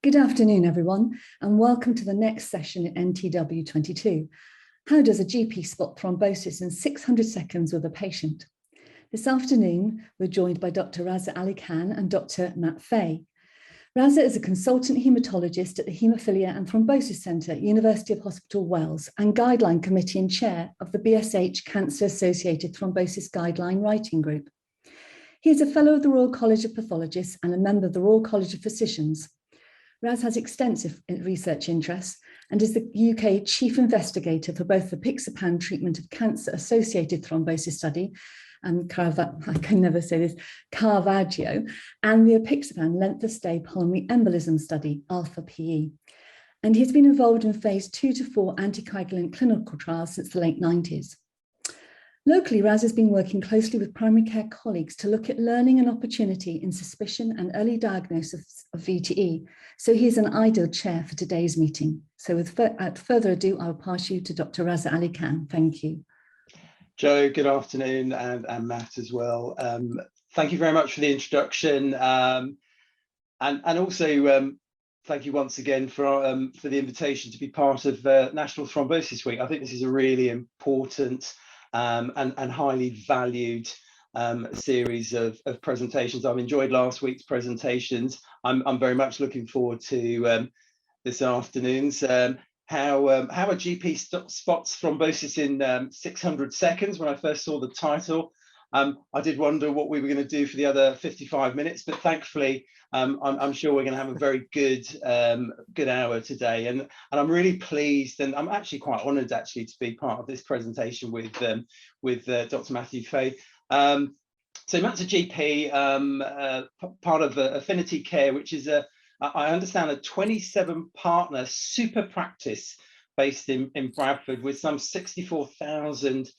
Good afternoon, everyone, and welcome to the next session in NTW22. How does a GP spot thrombosis in 600 seconds with a patient? This afternoon, we're joined by Dr. Raza Alikhan and Dr. Matt Fay. Raza is a consultant haematologist at the Haemophilia and Thrombosis Centre, University of Hospital Wales, and Guideline Committee and Chair of the BSH Cancer Associated Thrombosis Guideline Writing Group. He is a Fellow of the Royal College of Pathologists and a member of the Royal College of Physicians. Raz has extensive research interests and is the UK Chief Investigator for both the Pixapan treatment of cancer-associated thrombosis study, and Caravaggio, and the Apixapan length of stay pulmonary embolism study, Alpha-PE. And he's been involved in phase 2 to 4 anticoagulant clinical trials since the late 90s. Locally, Raz has been working closely with primary care colleagues to look at learning and opportunity in suspicion and early diagnosis of VTE. So he's an ideal chair for today's meeting. So without further ado, I'll pass you to Dr. Raza Alikhan. Thank you. Joe, good afternoon, and Matt as well. Thank you very much for the introduction. And also thank you once again for the invitation to be part of National Thrombosis Week. I think this is a really important and highly valued series of presentations. I've enjoyed last week's presentations. I'm very much looking forward to this afternoon's. How a GP spots thrombosis in 600 seconds. When I first saw the title, I did wonder what we were going to do for the other 55 minutes, but thankfully I'm sure we're going to have a very good hour today, and I'm really pleased, and I'm actually quite honoured actually to be part of this presentation with Dr. Matthew Fay. So Matt's a GP, part of Affinity Care, which is I understand a 27-partner super practice based in Bradford with some 64,000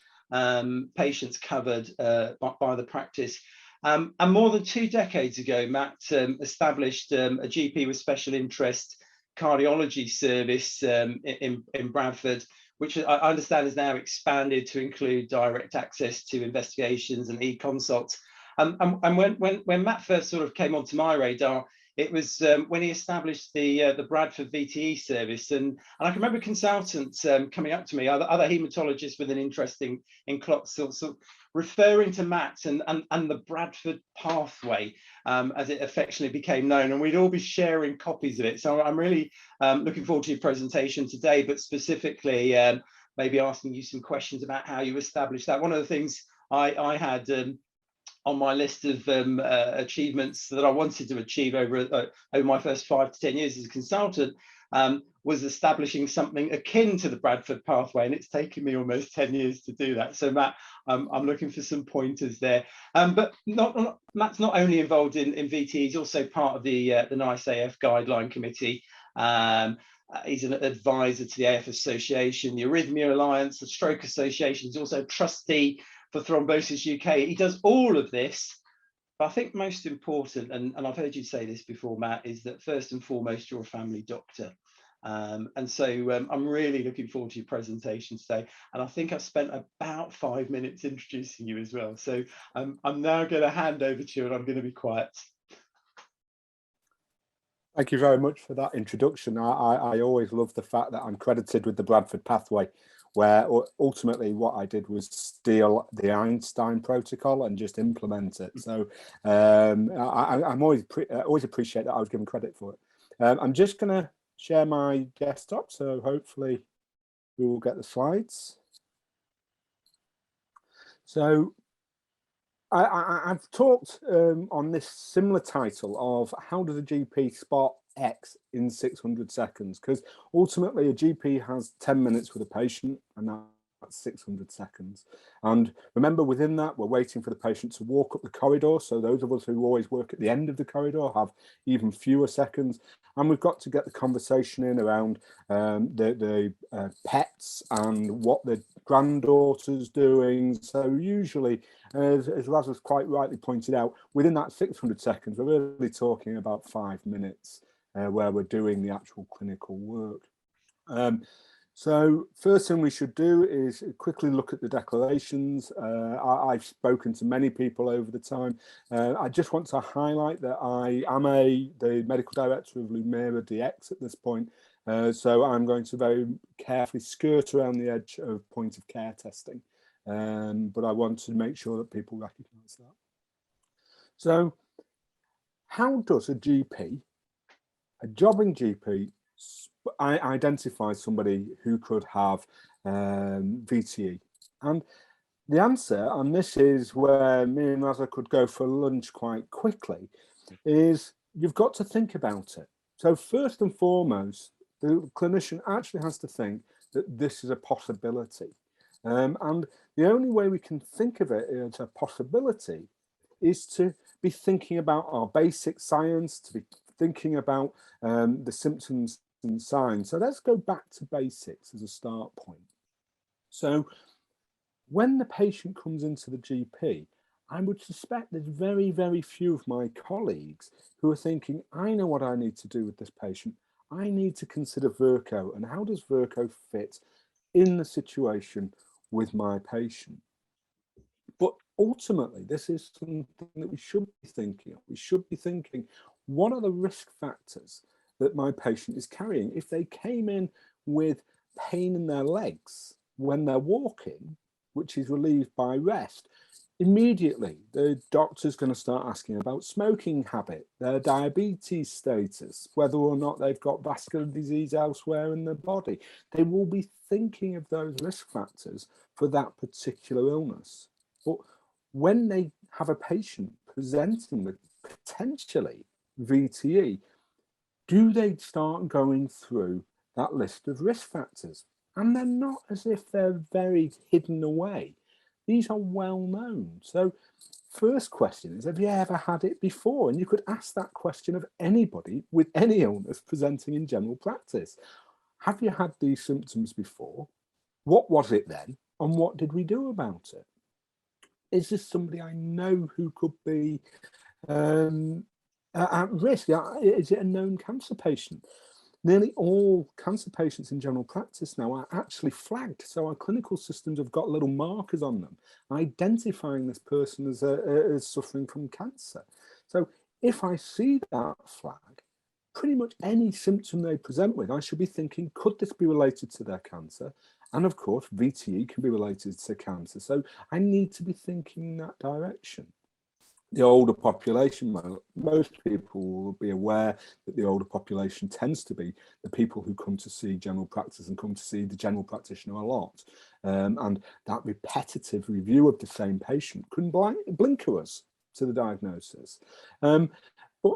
patients covered by the practice. And more than 2 decades ago, Matt established a GP with special interest cardiology service in Bradford, which I understand is now expanded to include direct access to investigations and e-consults. And when Matt first sort of came onto my radar, it was when he established the Bradford VTE service, and I can remember consultants coming up to me, other haematologists with an interest in clots, sort of referring to Matt and the Bradford pathway, as it affectionately became known, and we'd all be sharing copies of it. So I'm really looking forward to your presentation today, but specifically maybe asking you some questions about how you established that. One of the things I had on my list of achievements that I wanted to achieve over my first 5 to 10 years as a consultant was establishing something akin to the Bradford pathway, and it's taken me almost 10 years to do that. So Matt, I'm looking for some pointers there. But Matt's not only involved in VTE, he's also part of the NICE-AF Guideline Committee. He's an advisor to the AF Association, the Arrhythmia Alliance, the Stroke Association. He's also a trustee for Thrombosis UK. He does all of this, but I think most important, and I've heard you say this before, Matt, is that first and foremost, you're a family doctor. And so I'm really looking forward to your presentation today. And I think I've spent about 5 minutes introducing you as well. So I'm now going to hand over to you, and I'm going to be quiet. Thank you very much for that introduction. I always love the fact that I'm credited with the Bradford pathway, where ultimately what I did was steal the Einstein protocol and just implement it. So I'm always appreciate that I was given credit for it. I'm just going to share my desktop, so hopefully we will get the slides. So I've talked on this similar title of how does a GP spot X in 600 seconds, because ultimately a GP has 10 minutes with a patient, and that's 600 seconds. And remember, within that, we're waiting for the patient to walk up the corridor. So those of us who always work at the end of the corridor have even fewer seconds. And we've got to get the conversation in around the pets and what the granddaughter's doing. So usually, as Raza's quite rightly pointed out, within that 600 seconds, we're really talking about 5 minutes where we're doing the actual clinical work. So first thing we should do is quickly look at the declarations. I've spoken to many people over the time. I just want to highlight that I am the medical director of Lumira DX at this point. So I'm going to very carefully skirt around the edge of point of care testing. But I want to make sure that people recognise that. So how does a GP, a jobbing GP, identify somebody who could have VTE? And the answer, and this is where me and Raza could go for lunch quite quickly, is you've got to think about it. So first and foremost, the clinician actually has to think that this is a possibility. And the only way we can think of it as a possibility is to be thinking about our basic science, to be thinking about the symptoms and signs. So let's go back to basics as a start point. So when the patient comes into the GP, I would suspect there's very, very few of my colleagues who are thinking, I know what I need to do with this patient. I need to consider Virco, and how does Virco fit in the situation with my patient? But ultimately, this is something that we should be thinking of. We should be thinking, what are the risk factors that my patient is carrying? If they came in with pain in their legs when they're walking, which is relieved by rest, immediately the doctor's going to start asking about smoking habit, their diabetes status, whether or not they've got vascular disease elsewhere in their body. They will be thinking of those risk factors for that particular illness. But when they have a patient presenting with potentially VTE, do they start going through that list of risk factors? And they're not as if they're very hidden away. These are well known. So first question is, have you ever had it before? And you could ask that question of anybody with any illness presenting in general practice. Have you had these symptoms before? What was it then? And what did we do about it? Is this somebody I know who could be at risk? Is it a known cancer patient? Nearly all cancer patients in general practice now are actually flagged. So our clinical systems have got little markers on them, identifying this person as suffering from cancer. So if I see that flag, pretty much any symptom they present with, I should be thinking, could this be related to their cancer? And of course, VTE can be related to cancer. So I need to be thinking in that direction. The older population, most people will be aware that the older population tends to be the people who come to see general practice and come to see the general practitioner a lot. And that repetitive review of the same patient can blinker us to the diagnosis. But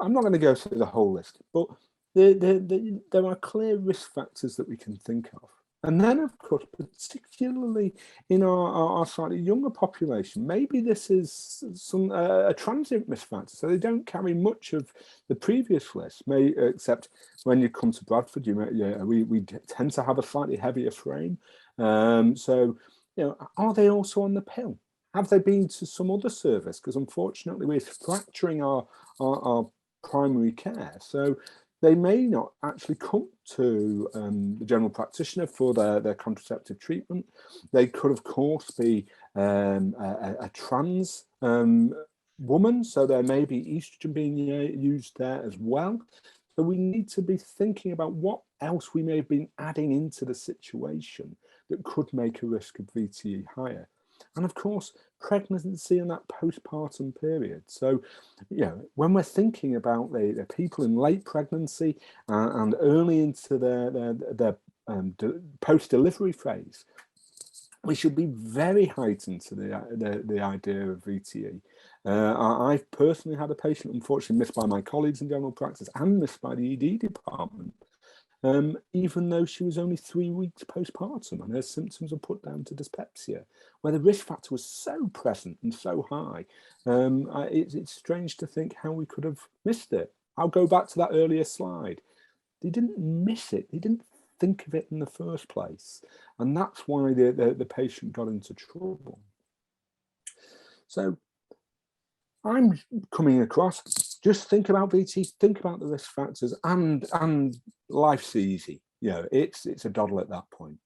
I'm not going to go through the whole list, but there are clear risk factors that we can think of. And then, of course, particularly in our slightly younger population, maybe this is a transient risk factor, so they don't carry much of the previous list, except when you come to Bradford, we tend to have a slightly heavier frame. So, are they also on the pill? Have they been to some other service? Because unfortunately, we're fracturing our primary care. So they may not actually come to the general practitioner for their contraceptive treatment. They could, of course, be a trans woman, so there may be estrogen being used there as well. So we need to be thinking about what else we may have been adding into the situation that could make a risk of VTE higher. And of course, pregnancy and that postpartum period. So, when we're thinking about the people in late pregnancy and early into their post-delivery phase, we should be very heightened to the idea of VTE. I've personally had a patient, unfortunately missed by my colleagues in general practice and missed by the ED department, even though she was only 3 weeks postpartum and her symptoms were put down to dyspepsia, where the risk factor was so present and so high. It's strange to think how we could have missed it. I'll go back to that earlier slide. They didn't miss it. They didn't think of it in the first place. And that's why the patient got into trouble. So I'm coming across, just think about VT, think about the risk factors, and life's easy. It's a doddle at that point.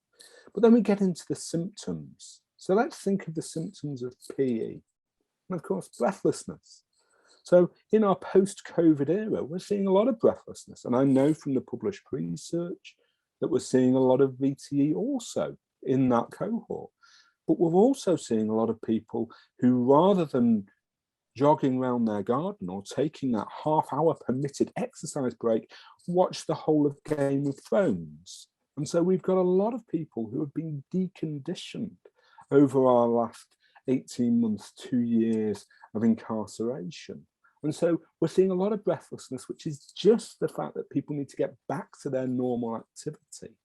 But then we get into the symptoms. So let's think of the symptoms of PE. And of course, breathlessness. So in our post-COVID era, we're seeing a lot of breathlessness. And I know from the published research that we're seeing a lot of VTE also in that cohort. But we're also seeing a lot of people who, rather than jogging around their garden or taking that half-hour permitted exercise break, watch the whole of Game of Thrones. And so we've got a lot of people who have been deconditioned over our last 18 months, 2 years of incarceration. And so we're seeing a lot of breathlessness, which is just the fact that people need to get back to their normal activity.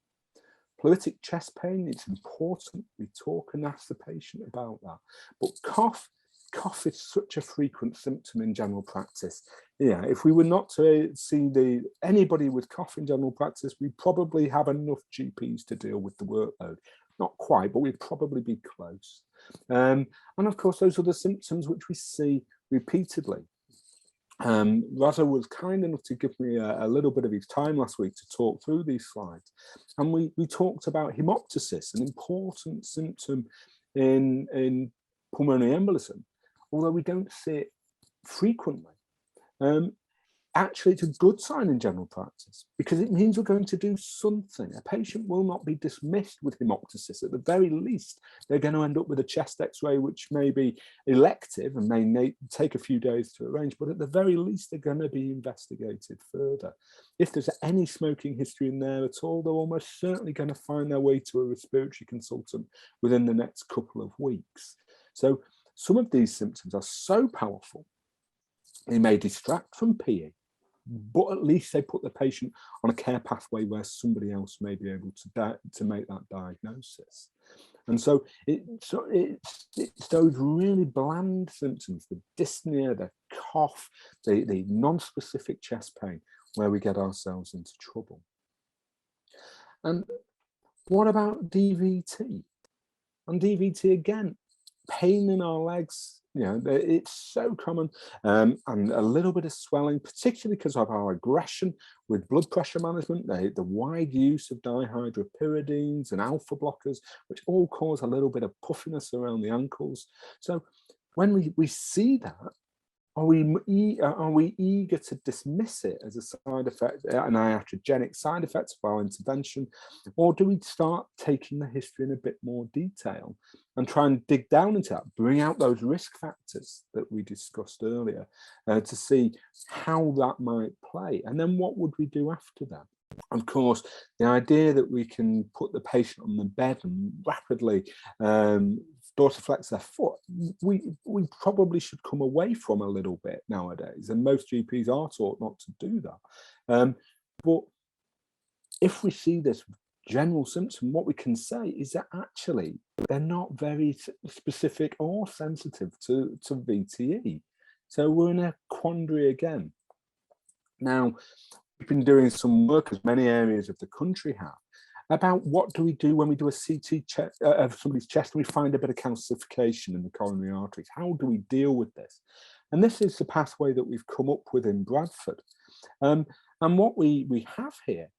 Pleuritic chest pain, it's important we talk and ask the patient about that. But cough is such a frequent symptom in general practice. Yeah, if we were not to see anybody with cough in general practice, we probably have enough GPs to deal with the workload. Not quite, but we'd probably be close. And of course, those are the symptoms which we see repeatedly. Raza was kind enough to give me a little bit of his time last week to talk through these slides. And we talked about hemoptysis, an important symptom in pulmonary embolism, although we don't see it frequently. Actually, it's a good sign in general practice because it means we're going to do something. A patient will not be dismissed with hemoptysis. At the very least, they're going to end up with a chest x-ray, which may be elective and may take a few days to arrange, but at the very least, they're going to be investigated further. If there's any smoking history in there at all, they're almost certainly going to find their way to a respiratory consultant within the next couple of weeks. So some of these symptoms are so powerful, they may distract from PE, but at least they put the patient on a care pathway where somebody else may be able to make that diagnosis. And so it's those really bland symptoms, the dyspnea, the cough, the non-specific chest pain, where we get ourselves into trouble. And what about DVT? And DVT, again, pain in our legs, you know, it's so common, and a little bit of swelling, particularly because of our aggression with blood pressure management, the wide use of dihydropyridines and alpha blockers, which all cause a little bit of puffiness around the ankles. So when we see that, are we eager to dismiss it as a side effect, an iatrogenic side effect of our intervention, or do we start taking the history in a bit more detail and try and dig down into that, bring out those risk factors that we discussed earlier to see how that might play, and then what would we do after that? Of course, the idea that we can put the patient on the bed and rapidly dorsiflex their foot, we probably should come away from a little bit nowadays, and most GPs are taught not to do that. But if we see this general symptom, what we can say is that actually they're not very specific or sensitive to VTE. So we're in a quandary again. Now, we've been doing some work, as many areas of the country have, about what do we do when we do a CT check of somebody's chest and we find a bit of calcification in the coronary arteries. How do we deal with this? And this is the pathway that we've come up with in Bradford. And what we have here,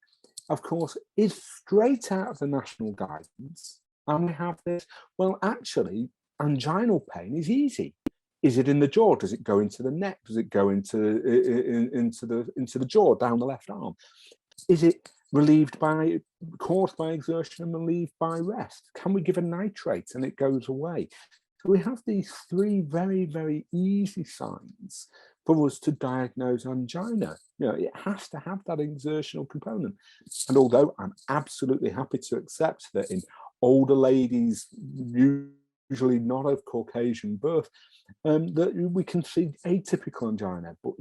of course, is straight out of the national guidance. And we have this, well, actually, anginal pain is easy. Is it in the jaw? Does it go into the neck? Does it go into the jaw, down the left arm? Is it caused by exertion and relieved by rest? Can we give a nitrate and it goes away? So we have these three very, very easy signs for us to diagnose angina. You know, it has to have that exertional component. And although I'm absolutely happy to accept that in older ladies, usually not of Caucasian birth, that we can see atypical angina, but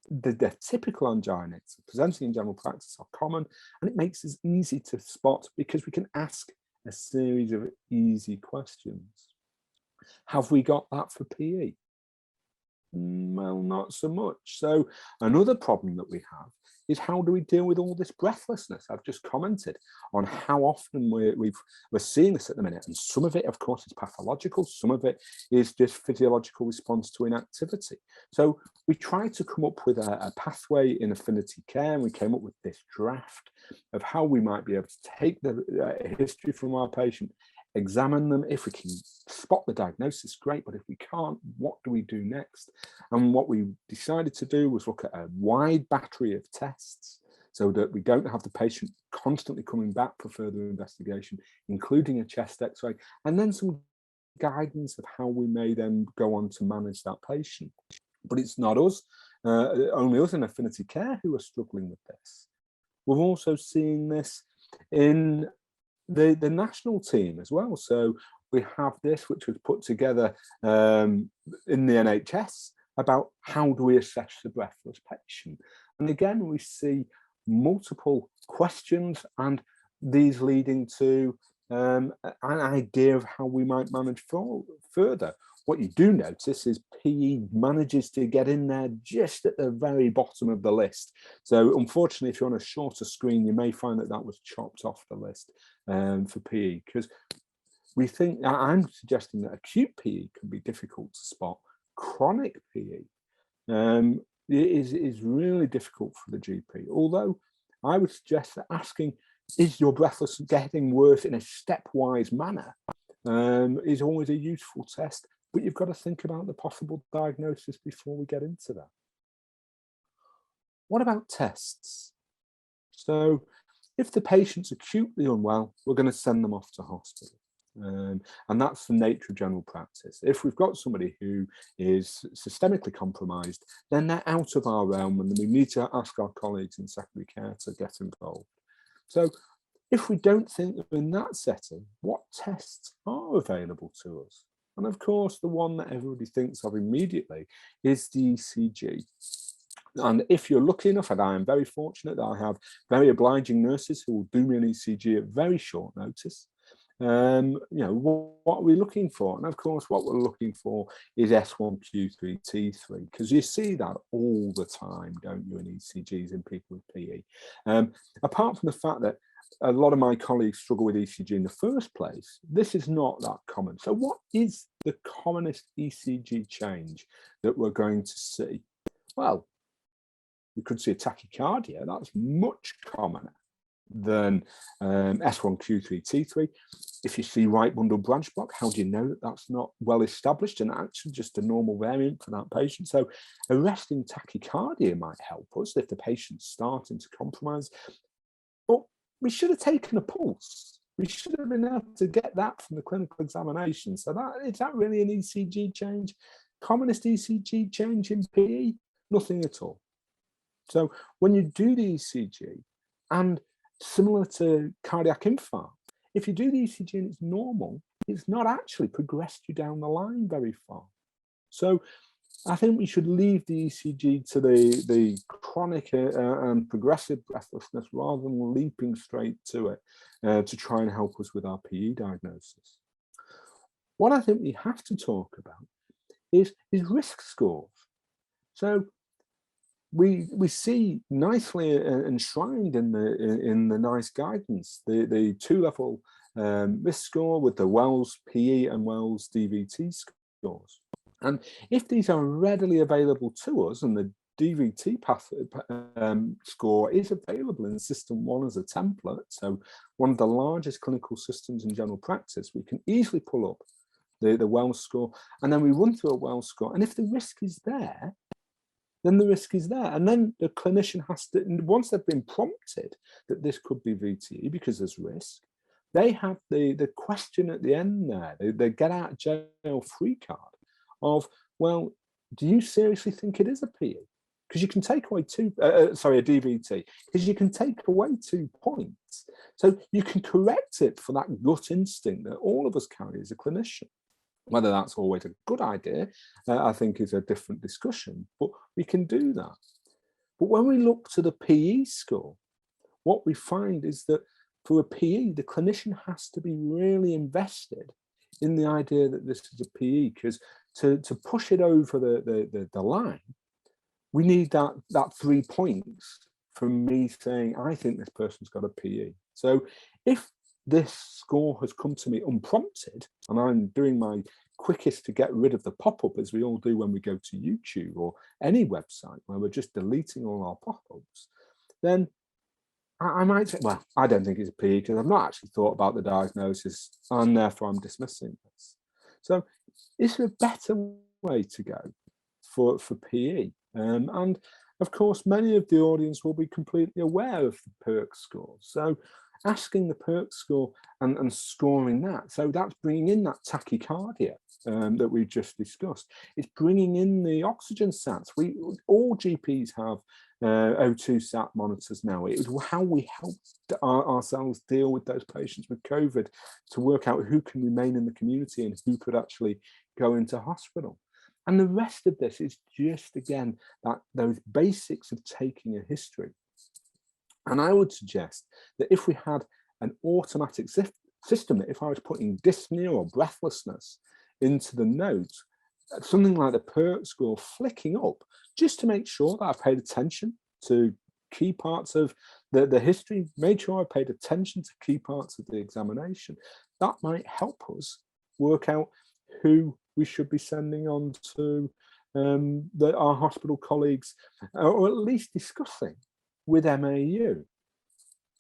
the typical angina presenting in general practice are common, and it makes it easy to spot because we can ask a series of easy questions. Have we got that for PE? Well, not so much. So another problem that we have is how do we deal with all this breathlessness? I've just commented on how often we're seeing this at the minute, and some of it, of course, is pathological. Some of it is just physiological response to inactivity. So we tried to come up with a pathway in affinity care, and we came up with this draft of how we might be able to take the history from our patient, examine them. If we can spot the diagnosis, great, but if we can't, what do we do next? And what we decided to do was look at a wide battery of tests so that we don't have the patient constantly coming back for further investigation, including a chest x-ray, and then some guidance of how we may then go on to manage that patient. But it's not us, only us in affinity care who are struggling with this. We're also seeing this in the national team as well. So we have this, which was put together in the NHS about how do we assess the breathless patient. And again, we see multiple questions and these leading to an idea of how we might manage further. What you do notice is PE manages to get in there just at the very bottom of the list. So unfortunately, if you're on a shorter screen, you may find that that was chopped off the list for PE, because we think, I'm suggesting that acute PE can be difficult to spot. Chronic PE is really difficult for the GP, although I would suggest that asking, is your breathless getting worse in a stepwise manner, is always a useful test. But you've got to think about the possible diagnosis before we get into that. What about tests? So if the patient's acutely unwell, we're going to send them off to hospital. And that's the nature of general practice. If we've got somebody who is systemically compromised, then they're out of our realm, and we need to ask our colleagues in secondary care to get involved. So if we don't think that we're in that setting, what tests are available to us? And of course, the one that everybody thinks of immediately is the ECG. And if you're lucky enough, and I am very fortunate that I have very obliging nurses who will do me an ECG at very short notice, you know, what are we looking for? And of course, what we're looking for is S1Q3 T3, because you see that all the time, don't you, in ECGs in people with PE. Apart from the fact that a lot of my colleagues struggle with ECG in the first place, this is not that common. So what is the commonest ECG change that we're going to see? Well, we could see a tachycardia. That's much commoner than S1Q3 T3. If you see right bundle branch block, how do you know that that's not well established and actually just a normal variant for that patient? So arresting tachycardia might help us if the patient's starting to compromise. But we should have taken a pulse. We should have been able to get that from the clinical examination. So is that really an ECG change? Commonest ECG change in PE? Nothing at all. So when you do the ECG, and similar to cardiac infarct, if you do the ECG and it's normal, it's not actually progressed you down the line very far. So I think we should leave the ECG to the chronic and progressive breathlessness rather than leaping straight to it to try and help us with our PE diagnosis. What I think we have to talk about is risk scores. So we see nicely enshrined in the NICE guidance the two-level risk score with the Wells PE and Wells DVT scores. And if these are readily available to us, and the DVT score is available in System 1 as a template, so one of the largest clinical systems in general practice, we can easily pull up the Wells score, and then we run through a Wells score. And if the risk is there, then the risk is there. And then the clinician has to, once they've been prompted that this could be VTE because there's risk, they have the question at the end there, the get out of jail free card of, well, do you seriously think it is a PE? Because you can take away a DVT, because you can take away 2 points. So you can correct it for that gut instinct that all of us carry as a clinician. Whether that's always a good idea, I think is a different discussion, but we can do that. But when we look to the PE score, what we find is that for a PE, the clinician has to be really invested in the idea that this is a PE, because to push it over the line, we need that 3 points from me saying, I think this person's got a PE. So if this score has come to me unprompted, and I'm doing my quickest to get rid of the pop-up, as we all do when we go to YouTube or any website where we're just deleting all our pop-ups, then I might say, well, I don't think it's a PE because I've not actually thought about the diagnosis, and therefore I'm dismissing this. So is there a better way to go for PE? And of course, many of the audience will be completely aware of the PERC score. So asking the PERC score and scoring that. So that's bringing in that tachycardia that we've just discussed. It's bringing in the oxygen sats. All GPs have O2 sat monitors now. It was how we helped ourselves deal with those patients with COVID to work out who can remain in the community and who could actually go into hospital. And the rest of this is just, again, those basics of taking a history. And I would suggest that if we had an automatic system, that if I was putting dyspnea or breathlessness into the notes, something like the PERC score flicking up, just to make sure that I've paid attention to key parts of the history, made sure I paid attention to key parts of the examination, that might help us work out who we should be sending on to our hospital colleagues, or at least discussing with MAU.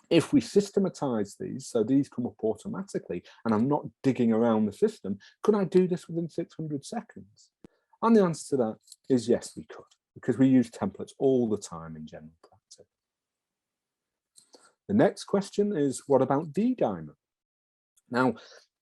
If we systematize these, so these come up automatically, and I'm not digging around the system, could I do this within 600 seconds? And the answer to that is yes, we could, because we use templates all the time in general practice. The next question is, what about D-dimer? Now,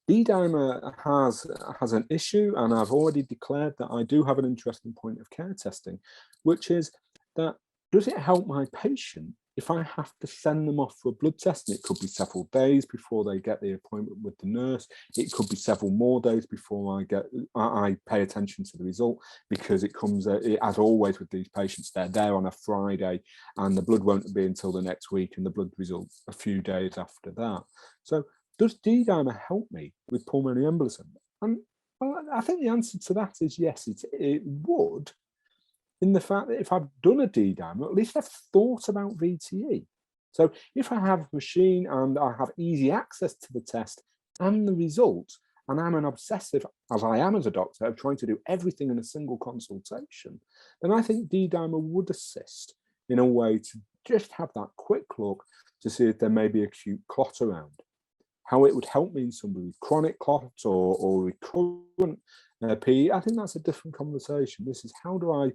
D-dimer has an issue, and I've already declared that I do have an interesting point of care testing, which is that, does it help my patient if I have to send them off for a blood test? And it could be several days before they get the appointment with the nurse. It could be several more days before I pay attention to the result, because it comes, as always with these patients, they're there on a Friday and the blood won't be until the next week, and the blood result a few days after that. So does D-dimer help me with pulmonary embolism? And well, I think the answer to that is yes, it would, in the fact that if I've done a D-dimer, at least I've thought about VTE. So if I have a machine and I have easy access to the test and the result, and I'm an obsessive, as I am as a doctor, of trying to do everything in a single consultation, then I think D-dimer would assist in a way to just have that quick look to see if there may be acute clot around. How it would help me in somebody with chronic clot or recurrent PE, I think that's a different conversation. This is how do I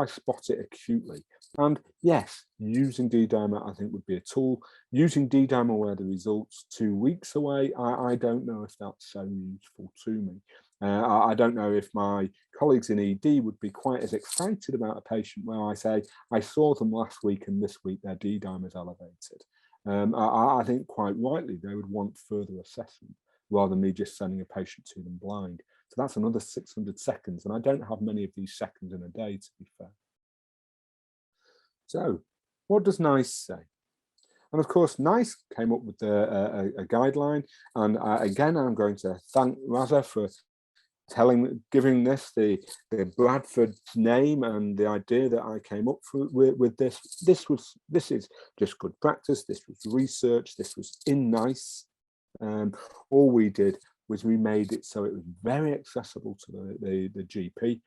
spot it acutely? And yes, using D-dimer I think would be a tool. Using D-dimer where the result's 2 weeks away, I don't know if that's so useful to me. I don't know if my colleagues in ED would be quite as excited about a patient where I say, I saw them last week and this week their D-dimer is elevated. I think quite rightly they would want further assessment rather than me just sending a patient to them blind. So that's another 600 seconds, and I don't have many of these seconds in a day, to be fair. So what does NICE say? And of course, NICE came up with a guideline, and again, I'm going to thank Raza for giving this the Bradford name and the idea that I came up with this. This is just good practice. This was research. This was in NICE. All we did was we made it so it was very accessible to the GP,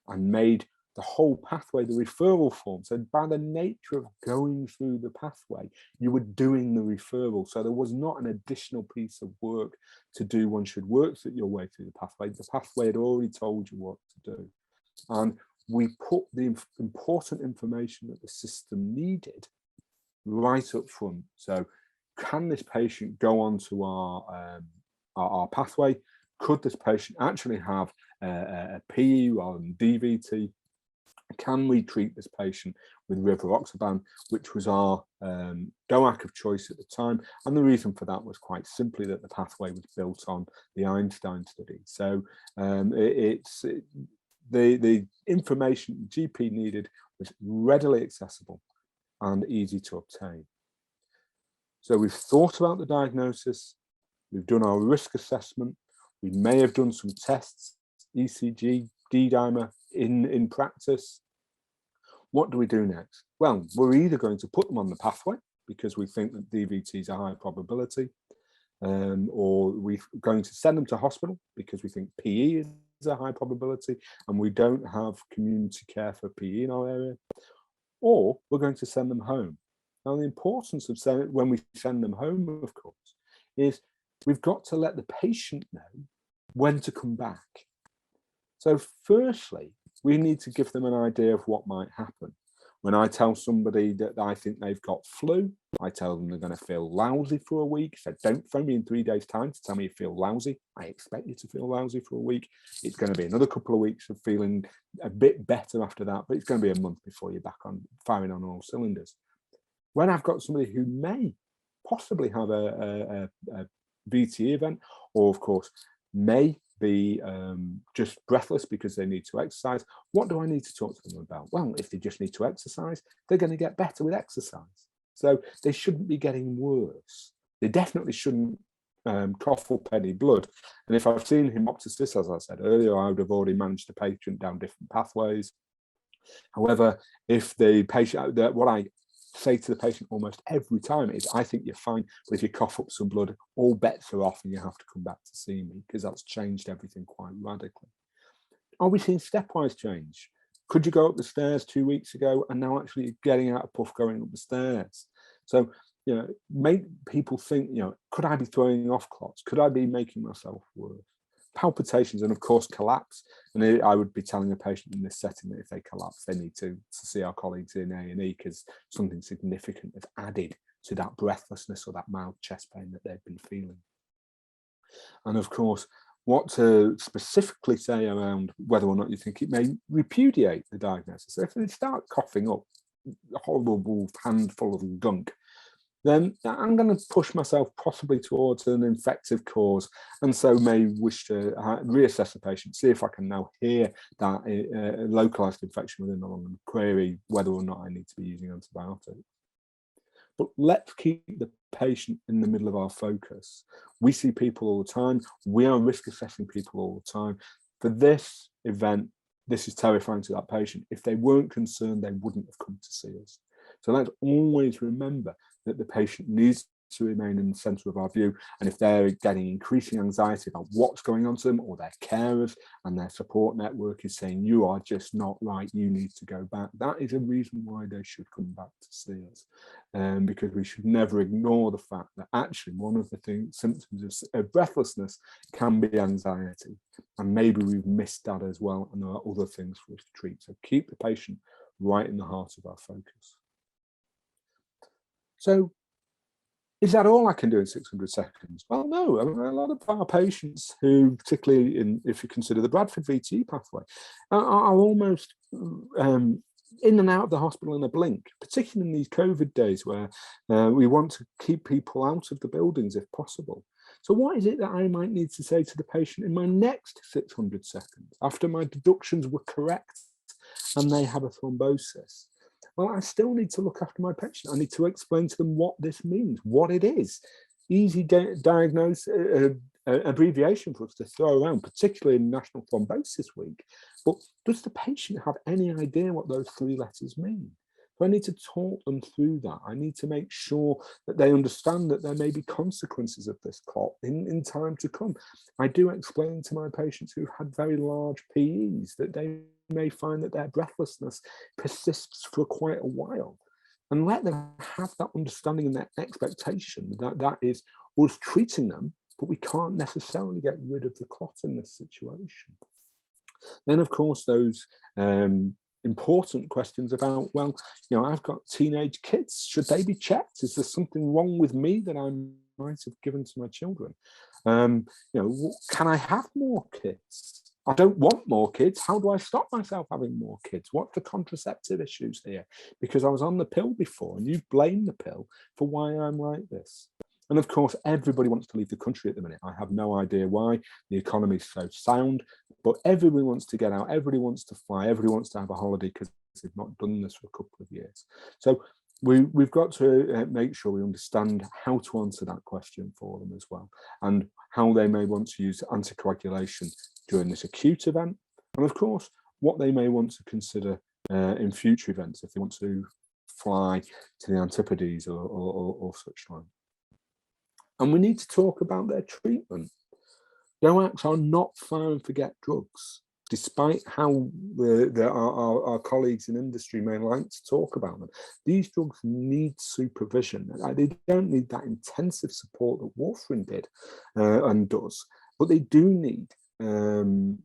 and made the whole pathway, the referral form. So by the nature of going through the pathway, you were doing the referral. So there was not an additional piece of work to do. One should work your way through the pathway. The pathway had already told you what to do. And we put the important information that the system needed right up front. So can this patient go on to our pathway? Could this patient actually have a PE rather than DVT? Can we treat this patient with rivaroxaban, which was our DOAC of choice at the time? And the reason for that was quite simply that the pathway was built on the Einstein study. So the information the GP needed was readily accessible and easy to obtain. So we've thought about the diagnosis, we've done our risk assessment, we may have done some tests, ECG, D-dimer in practice. What do we do next? Well, we're either going to put them on the pathway because we think that DVT is a high probability, or we're going to send them to hospital because we think PE is a high probability and we don't have community care for PE in our area, or we're going to send them home. Now, the importance of when we send them home, of course, is we've got to let the patient know when to come back. So firstly, we need to give them an idea of what might happen. When I tell somebody that I think they've got flu, I tell them they're going to feel lousy for a week. So don't phone me in 3 days' time to tell me you feel lousy. I expect you to feel lousy for a week. It's going to be another couple of weeks of feeling a bit better after that, but it's going to be a month before you're back on firing on all cylinders. When I've got somebody who may possibly have a VT event, or of course may be just breathless because they need to exercise, what do I need to talk to them about? Well, if they just need to exercise, they're going to get better with exercise. So they shouldn't be getting worse. They definitely shouldn't cough up any blood. And if I've seen hemoptysis, as I said earlier, I would have already managed the patient down different pathways. However, if the patient, what I say to the patient almost every time is, I think you're fine, but if you cough up some blood, all bets are off and you have to come back to see me, because that's changed everything quite radically. Are we seeing stepwise change? Could you go up the stairs 2 weeks ago and now actually getting out of puff going up the stairs? So, you know, make people think, you know, could I be throwing off clots? Could I be making myself worse? Palpitations, and of course collapse. And I would be telling a patient in this setting that if they collapse, they need to see our colleagues in A&E, because something significant has added to that breathlessness or that mild chest pain that they've been feeling. And of course, what to specifically say around whether or not you think it may repudiate the diagnosis. So if they start coughing up a horrible handful of gunk, then I'm going to push myself possibly towards an infective cause, and so may wish to reassess the patient, see if I can now hear that localized infection within the lung, and query whether or not I need to be using antibiotics. But let's keep the patient in the middle of our focus. We see people all the time. We are risk assessing people all the time. For this event, this is terrifying to that patient. If they weren't concerned, they wouldn't have come to see us. So let's always remember that the patient needs to remain in the centre of our view. And if they're getting increasing anxiety about what's going on to them, or their carers and their support network is saying, you are just not right, you need to go back, that is a reason why they should come back to see us. Because we should never ignore the fact that actually one of the symptoms of breathlessness can be anxiety. And maybe we've missed that as well, and there are other things for us to treat. So keep the patient right in the heart of our focus. So, is that all I can do in 600 seconds? Well, no. I mean, a lot of our patients who, particularly if you consider the Bradford VT pathway, are almost in and out of the hospital in a blink, particularly in these COVID days where we want to keep people out of the buildings if possible. So what is it that I might need to say to the patient in my next 600 seconds after my deductions were correct and they have a thrombosis? Well, I still need to look after my patient. I need to explain to them what this means, what it is. Easy diagnose abbreviation for us to throw around, particularly in National Thrombosis Week. But does the patient have any idea what those 3 letters mean? So I need to talk them through that. I need to make sure that they understand that there may be consequences of this clot in time to come. I do explain to my patients who've had very large PEs that they may find that their breathlessness persists for quite a while, and let them have that understanding and that expectation that that is us treating them, but we can't necessarily get rid of the clot in this situation. Then, of course, those important questions about, well, you know, I've got teenage kids. Should they be checked? Is there something wrong with me that I might have given to my children? You know, can I have more kids? I don't want more kids. How do I stop myself having more kids? What's the contraceptive issues here? Because I was on the pill before, and you blame the pill for why I'm like this. And of course, everybody wants to leave the country at the minute. I have no idea why. The economy is so sound, but everybody wants to get out. Everybody wants to fly. Everybody wants to have a holiday because they've not done this for a couple of years. So we've got to make sure we understand how to answer that question for them as well, and how they may want to use anticoagulation during this acute event, and of course, what they may want to consider in future events if they want to fly to the Antipodes or such like. And we need to talk about their treatment. DOACs are not fire and forget drugs, despite how our colleagues in industry may like to talk about them. These drugs need supervision. They don't need that intensive support that warfarin did and does, but they do need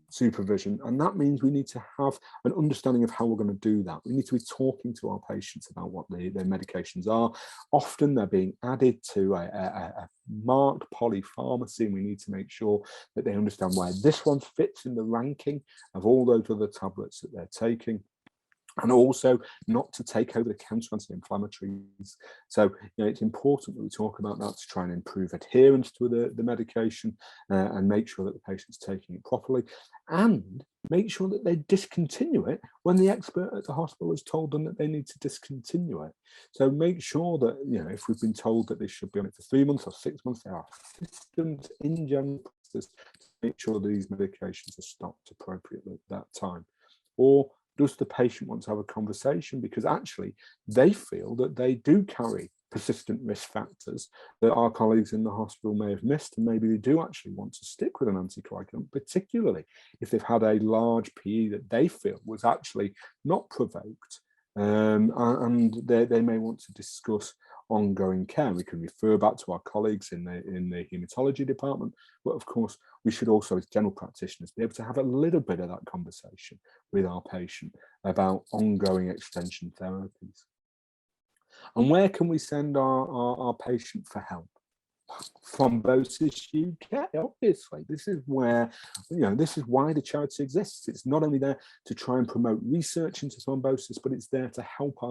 supervision, and that means we need to have an understanding of how we're going to do that. We need to be talking to our patients about what their medications are. Often they're being added to a marked polypharmacy, and we need to make sure that they understand where this one fits in the ranking of all those other tablets that they're taking. And also not to take over the counter anti-inflammatories. So it's important that we talk about that to try and improve adherence to the medication and make sure that the patient's taking it properly, and make sure that they discontinue it when the expert at the hospital has told them that they need to discontinue it. So make sure that, if we've been told that they should be on it for 3 months or 6 months, there are systems in general practice to make sure these medications are stopped appropriately at that time. Or does the patient want to have a conversation because actually they feel that they do carry persistent risk factors that our colleagues in the hospital may have missed, and maybe they do actually want to stick with an anticoagulant, particularly if they've had a large PE that they feel was actually not provoked, and they may want to discuss ongoing care. We can refer back to our colleagues in the haematology department, but of course we should also, as general practitioners, be able to have a little bit of that conversation with our patient about ongoing extension therapies. And where can we send our patient for help? Thrombosis UK, obviously. This is where, this is why the charity exists. It's not only there to try and promote research into thrombosis, but it's there to help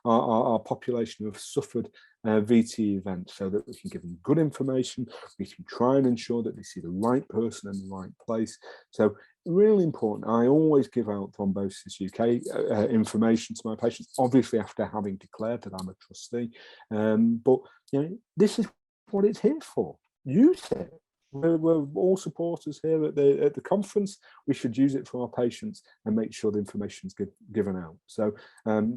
our population who have suffered VTE events, so that we can give them good information. We can try and ensure that they see the right person in the right place. So really important. I always give out Thrombosis UK information to my patients, obviously after having declared that I'm a trustee. But this is what it's here for. Use it. We're all supporters here at the conference. We should use it for our patients and make sure the information is given out. So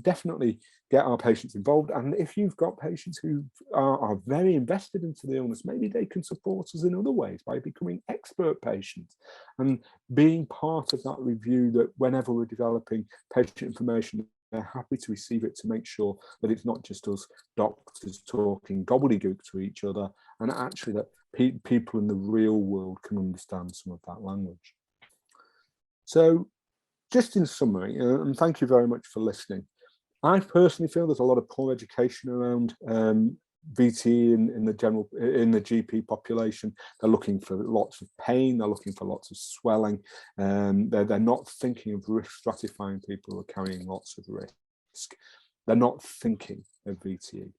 definitely get our patients involved. And if you've got patients who are very invested into the illness, maybe they can support us in other ways by becoming expert patients and being part of that review, that whenever we're developing patient information, they're happy to receive it, to make sure that it's not just us doctors talking gobbledygook to each other, and actually that people in the real world can understand some of that language. So just in summary, and thank you very much for listening, I personally feel there's a lot of poor education around VTE in the GP population. They're looking for lots of pain, they're looking for lots of swelling, they're not thinking of risk stratifying people who are carrying lots of risk. They're not thinking of VTE.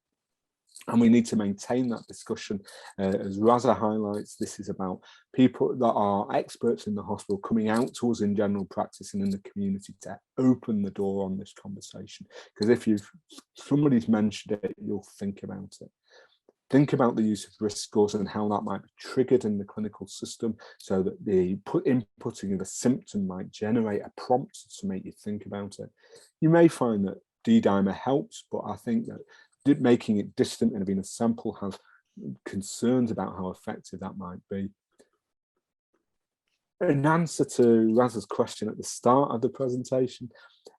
And we need to maintain that discussion. As Raza highlights, this is about people that are experts in the hospital coming out to us in general practice and in the community to open the door on this conversation. Because if somebody's mentioned it, you'll think about it. Think about the use of risk scores and how that might be triggered in the clinical system, so that the inputting of a symptom might generate a prompt to make you think about it. You may find that Ddimer helps, but I think that making it distant and being a sample has concerns about how effective that might be. In answer to Raza's question at the start of the presentation,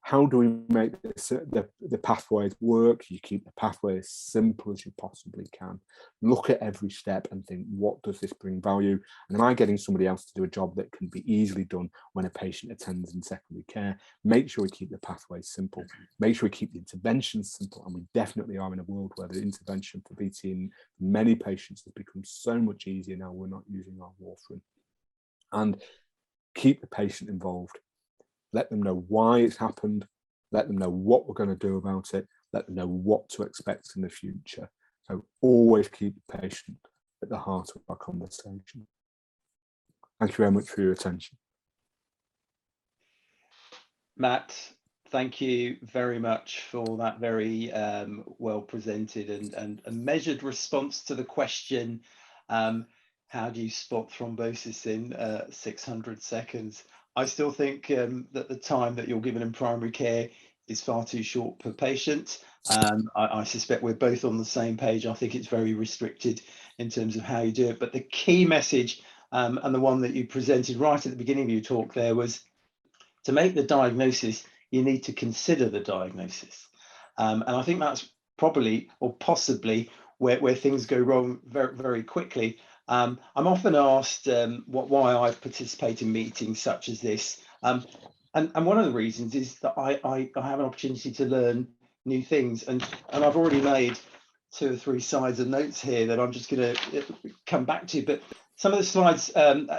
how do we make the pathways work? You keep the pathway as simple as you possibly can. Look at every step and think, what does this bring value? And am I getting somebody else to do a job that can be easily done when a patient attends in secondary care? Make sure we keep the pathways simple. Make sure we keep the interventions simple. And we definitely are in a world where the intervention for VT in many patients has become so much easier now we're not using our warfarin. And keep the patient involved. Let them know why it's happened. Let them know what we're going to do about it. Let them know what to expect in the future. So always keep the patient at the heart of our conversation. Thank you very much for your attention. Matt, thank you very much for that very well presented and measured response to the question, how do you spot thrombosis in 600 seconds? I still think that the time that you're given in primary care is far too short per patient. I suspect we're both on the same page. I think it's very restricted in terms of how you do it. But the key message, and the one that you presented right at the beginning of your talk there, was to make the diagnosis, you need to consider the diagnosis. And I think that's probably or possibly where things go wrong very, very quickly. I'm often asked why I participate in meetings such as this. And one of the reasons is that I have an opportunity to learn new things. And I've already made 2 or 3 slides of notes here that I'm just going to come back to. But some of the slides,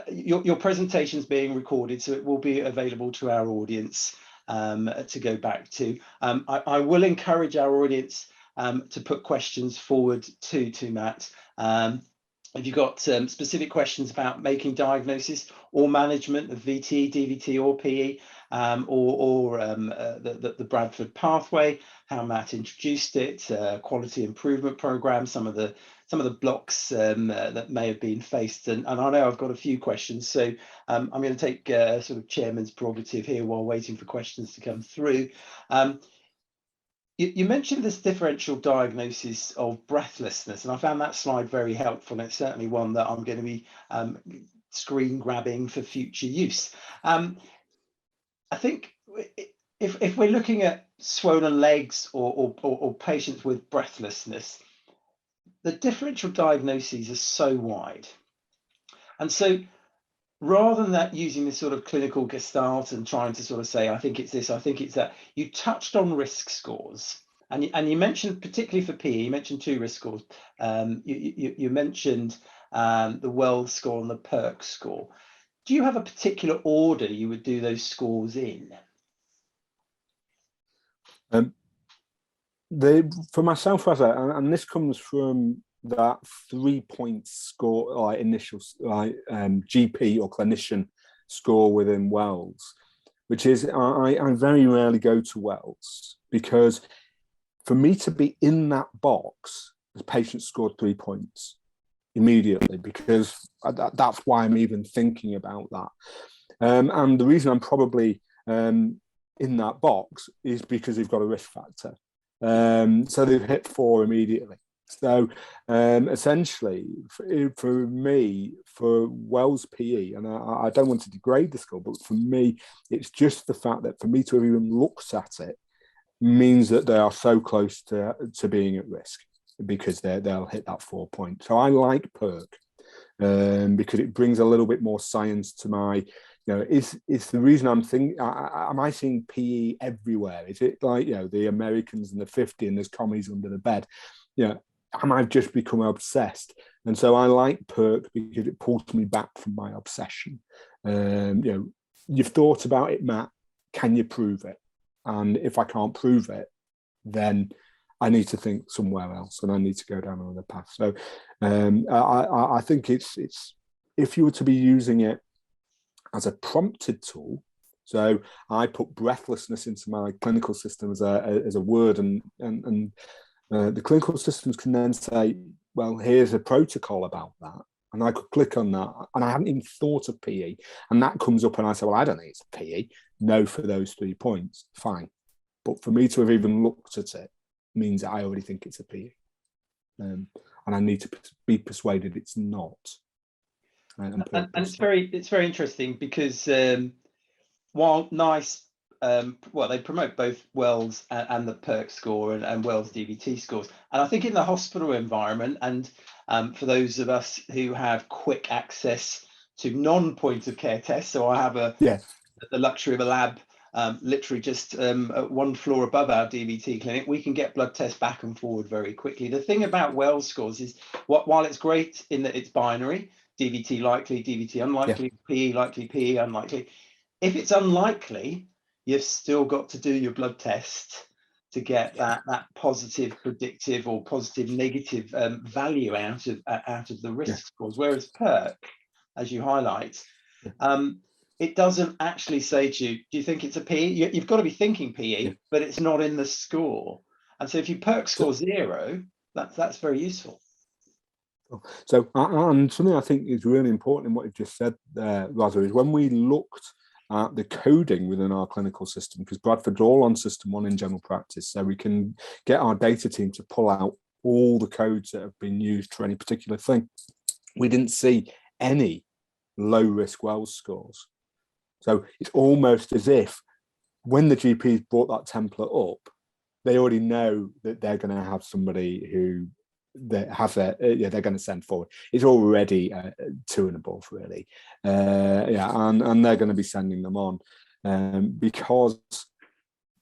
your presentation's being recorded, so it will be available to our audience to go back to. I will encourage our audience to put questions forward to Matt. If you've got specific questions about making diagnosis or management of VT, DVT or PE, or the Bradford pathway, how Matt introduced it, quality improvement program, some of the blocks that may have been faced, and I know I've got a few questions, so I'm going to take sort of chairman's prerogative here while waiting for questions to come through. You mentioned this differential diagnosis of breathlessness, and I found that slide very helpful, and it's certainly one that I'm going to be screen grabbing for future use. I think if we're looking at swollen legs or patients with breathlessness, the differential diagnoses are so wide. And so rather than that using this sort of clinical gestalt and trying to sort of say, I think it's this, I think it's that, you touched on risk scores. And you mentioned, particularly for PE, you mentioned 2 risk scores. You mentioned the Wells score and the PERC score. Do you have a particular order you would do those scores in? For myself, Raza, and this comes from that 3-point score, like initial GP or clinician score within Wells, which is I very rarely go to Wells, because for me to be in that box, the patient scored 3 points immediately, because that's why I'm even thinking about that. And the reason I'm probably in that box is because they've got a risk factor. So they've hit 4 immediately. So essentially, for me, for Wells PE, and I don't want to degrade the score, but for me, it's just the fact that for me to have even looked at it means that they are so close to being at risk, because they'll hit that 4 point. So I like PERC because it brings a little bit more science to my, is the reason I'm thinking, am I seeing PE everywhere? Is it like, the Americans in the 50 and there's commies under the bed? Am I just become obsessed? And so I like PERC because it pulls me back from my obsession. You've thought about it, Matt. Can you prove it? And if I can't prove it, then I need to think somewhere else, and I need to go down another path. So I think it's if you were to be using it as a prompted tool. So I put breathlessness into my clinical system as a word, and the clinical systems can then say, well, here's a protocol about that. And I could click on that, and I hadn't even thought of PE. And that comes up, and I say, well, I don't think it's PE. No for those 3 points. Fine. But for me to have even looked at it means that I already think it's a PE. And I need to be persuaded it's not. And it's very interesting, because while nice, they promote both Wells and the PERC score and Wells DVT scores. And I think in the hospital environment, and for those of us who have quick access to non-point of care tests, so I have the luxury of a lab literally just 1 floor above our DVT clinic, we can get blood tests back and forward very quickly. The thing about Wells scores is, while it's great in that it's binary, DVT likely, DVT unlikely, PE likely, PE unlikely, if it's unlikely, you've still got to do your blood test to get that positive predictive or positive negative value out of the risk scores. Whereas PERC, as you highlight, it doesn't actually say to you, do you think it's a PE? You've got to be thinking PE, but it's not in the score. And so if you PERC score 0, that's very useful. So, and something I think is really important in what you've just said there, Raza, is when we looked at the coding within our clinical system, because Bradford's all on system 1 in general practice, so we can get our data team to pull out all the codes that have been used for any particular thing. We didn't see any low risk Wells scores. So it's almost as if when the GPs brought that template up, they already know that they're going to have somebody who they have they're going to send forward. It's already 2 and above, really. And they're going to be sending them on because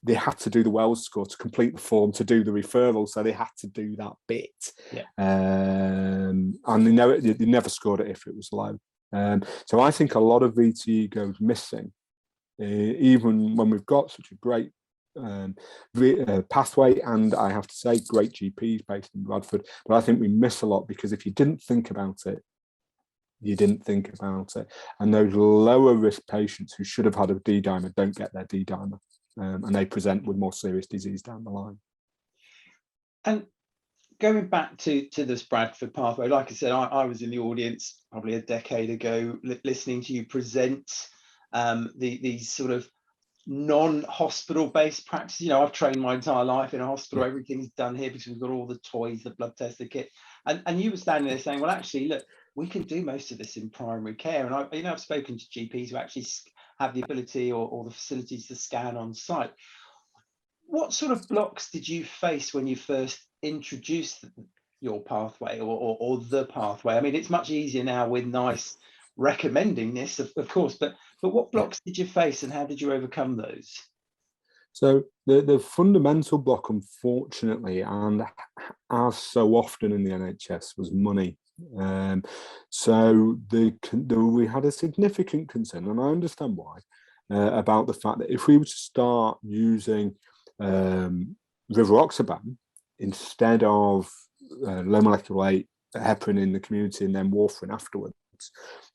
they had to do the Wells score to complete the form to do the referral, so they had to do that bit. And they never scored it if it was low. So I think a lot of VTE goes missing, even when we've got such a great pathway, and I have to say great GPs based in Bradford, but I think we miss a lot because if you didn't think about it, you didn't think about it. And those lower risk patients who should have had a D-dimer don't get their D-dimer, and they present with more serious disease down the line. And going back to this Bradford pathway, like I said, I was in the audience probably a decade ago listening to you present these sort of non-hospital based practice. You know, I've trained my entire life in a hospital. Everything's done here because we've got all the toys, the blood test, the kit, and you were standing there saying, well, actually, look, we can do most of this in primary care. And I've spoken to GPs who actually have the ability or the facilities to scan on site. What sort of blocks did you face when you first introduced your pathway or the pathway? I mean, it's much easier now with NICE recommending this, of course, but what blocks did you face and how did you overcome those? So the fundamental block, unfortunately, and as so often in the NHS, was money. So we had a significant concern, and I understand why, about the fact that if we were to start using rivaroxaban instead of low molecular weight heparin in the community and then warfarin afterwards,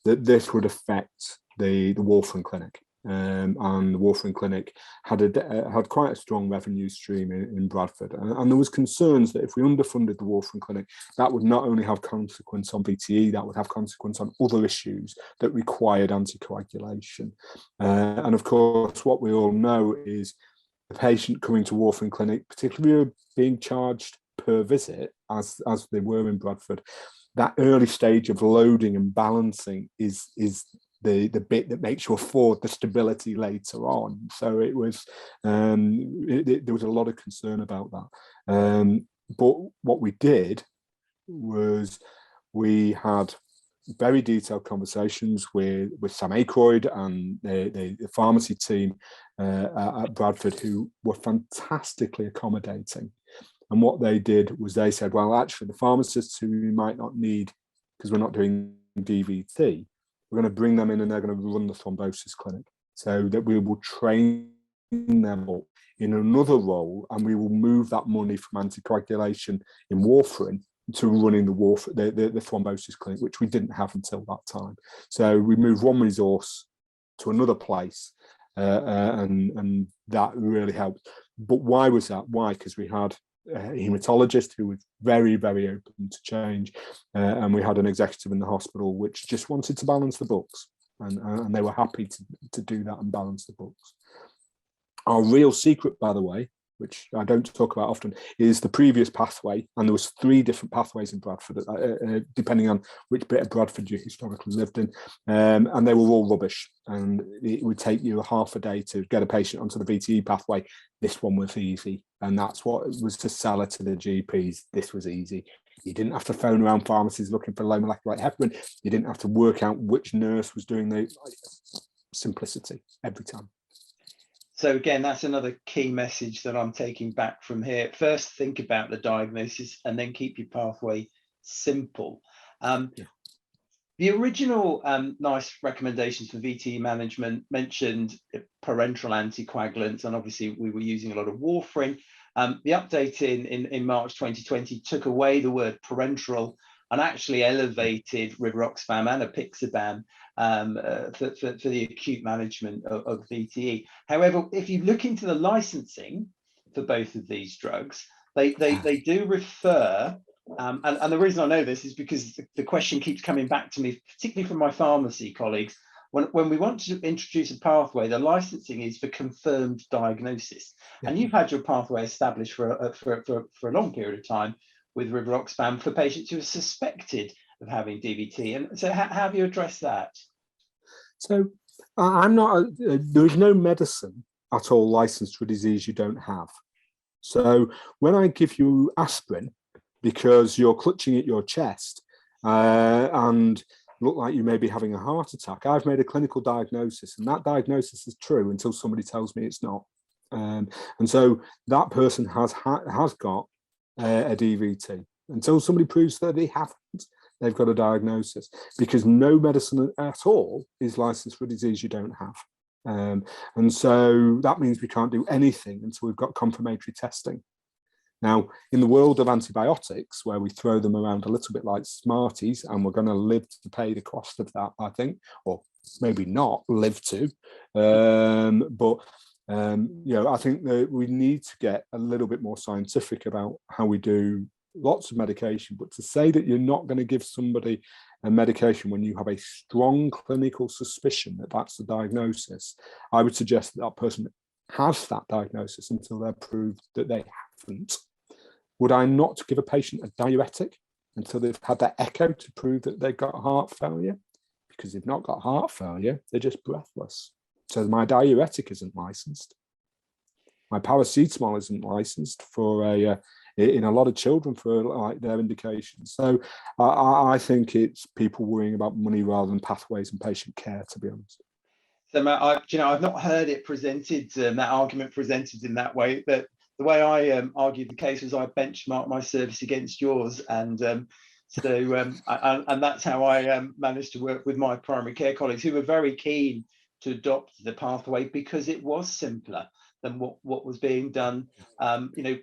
that this would affect the warfarin clinic. And the warfarin clinic had quite a strong revenue stream in Bradford, and there was concerns that if we underfunded the warfarin clinic, that would not only have consequence on VTE, that would have consequence on other issues that required anticoagulation. And of course, what we all know is the patient coming to warfarin clinic, particularly being charged per visit, as they were in Bradford, that early stage of loading and balancing is the bit that makes you afford the stability later on. So it was there was a lot of concern about that. But what we did was we had very detailed conversations with Sam Aykroyd and the pharmacy team at Bradford, who were fantastically accommodating. And what they did was they said, well, actually, the pharmacists who we might not need because we're not doing DVT, we're going to bring them in and they're going to run the thrombosis clinic, so that we will train them up in another role, and we will move that money from anticoagulation in warfarin to running the thrombosis clinic, which we didn't have until that time. So we moved one resource to another place, and that really helped. But why was that? Why? Because we had a hematologist who was very, very open to change, and we had an executive in the hospital which just wanted to balance the books, and they were happy to do that and balance the books. Our real secret, by the way, which I don't talk about often, is the previous pathway, and there was 3 different pathways in Bradford, depending on which bit of Bradford you historically lived in, and they were all rubbish, and it would take you half a day to get a patient onto the VTE pathway. This one was easy, and that's what it was to sell it to the GPs. This was easy. You didn't have to phone around pharmacies looking for low molecular weight heparin. You didn't have to work out which nurse was doing the simplicity every time. So again, that's another key message that I'm taking back from here. First, think about the diagnosis and then keep your pathway simple. The original NICE recommendations for VTE management mentioned parenteral anticoagulants, and obviously we were using a lot of warfarin. The update in March 2020 took away the word parenteral and actually elevated rivaroxaban and apixaban for the acute management of VTE. However, if you look into the licensing for both of these drugs, they do refer, and the reason I know this is because the question keeps coming back to me, particularly from my pharmacy colleagues. when we want to introduce a pathway, the licensing is for confirmed diagnosis. Yeah. And you've had your pathway established for a long period of time with rivaroxaban for patients who are suspected of having DVT. And so how have you addressed that? So I'm not, there is no medicine at all licensed for a disease you don't have. So when I give you aspirin because you're clutching at your chest and look like you may be having a heart attack, I've made a clinical diagnosis, and that diagnosis is true until somebody tells me it's not. And so that person has got a DVT. Until somebody proves that they haven't, they've got a diagnosis, because no medicine at all is licensed for a disease you don't have. And so that means we can't do anything until we've got confirmatory testing. Now, in the world of antibiotics, where we throw them around a little bit like Smarties, and we're going to live to pay the cost of that, I think, or maybe not live to, but I think that we need to get a little bit more scientific about how we do lots of medication. But to say that you're not going to give somebody a medication when you have a strong clinical suspicion that that's the diagnosis, I would suggest that that person has that diagnosis until they're proved that they haven't. Would I not give a patient a diuretic until they've had their echo to prove that they've got heart failure? Because they've not got heart failure, they're just breathless. So my diuretic isn't licensed. My paracetamol isn't licensed for in a lot of children for like their indications. So I think it's people worrying about money rather than pathways and patient care, to be honest. So Matt, I've not heard it presented, that argument presented in that way, but the way I argued the case was I benchmarked my service against yours, and and that's how I managed to work with my primary care colleagues, who were very keen to adopt the pathway because it was simpler than what was being done.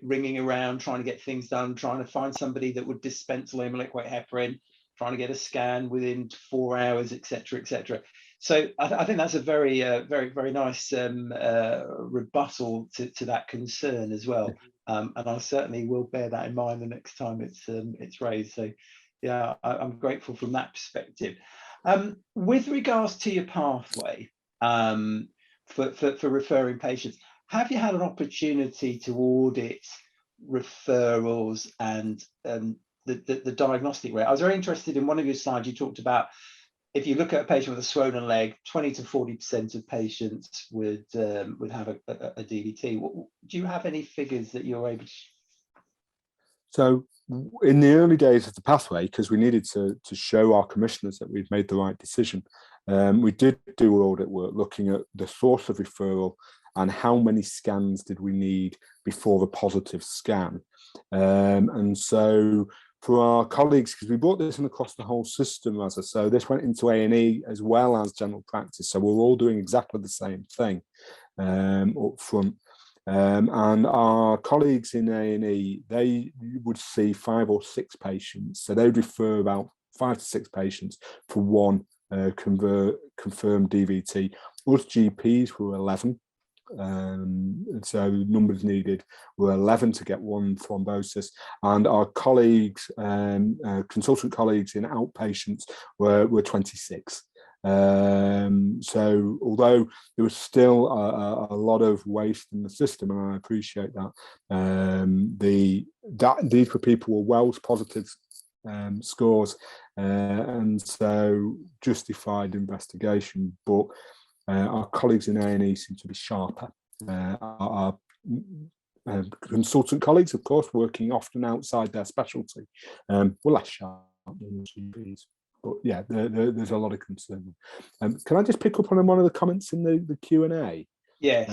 Ringing around, trying to get things done, trying to find somebody that would dispense low molecular weight heparin, trying to get a scan within 4 hours, etc., etc. So I think that's a very, very nice rebuttal to that concern as well, and I certainly will bear that in mind the next time it's raised. So, yeah, I'm grateful from that perspective. With regards to your pathway for referring patients, have you had an opportunity to audit referrals and the diagnostic rate? I was very interested in one of your slides. You talked about, if you look at a patient with a swollen leg, 20 to 40% of patients would have a DVT. Do you have any figures that you're able to? So in the early days of the pathway, because we needed to show our commissioners that we'd made the right decision, we did do audit work looking at the source of referral and how many scans did we need before the positive scan. And so for our colleagues, because we brought this in across the whole system, Raza, so this went into A&E as well as general practice. So we're all doing exactly the same thing up front. And our colleagues in A&E, they would see 5 or 6 patients. So they'd refer about 5 to 6 patients for one confirmed DVT. Us GPs were 11. So numbers needed were 11 to get one thrombosis, and our colleagues, consultant colleagues in outpatients were 26. So although there was still a lot of waste in the system, and I appreciate that, these were people with Wells positive scores, and so justified investigation. But our colleagues in A&E seem to be sharper. Our consultant colleagues, of course, working often outside their specialty, were less sharp than GPs. But yeah, there's a lot of concern. Can I just pick up on one of the comments in the Q&A? Yes.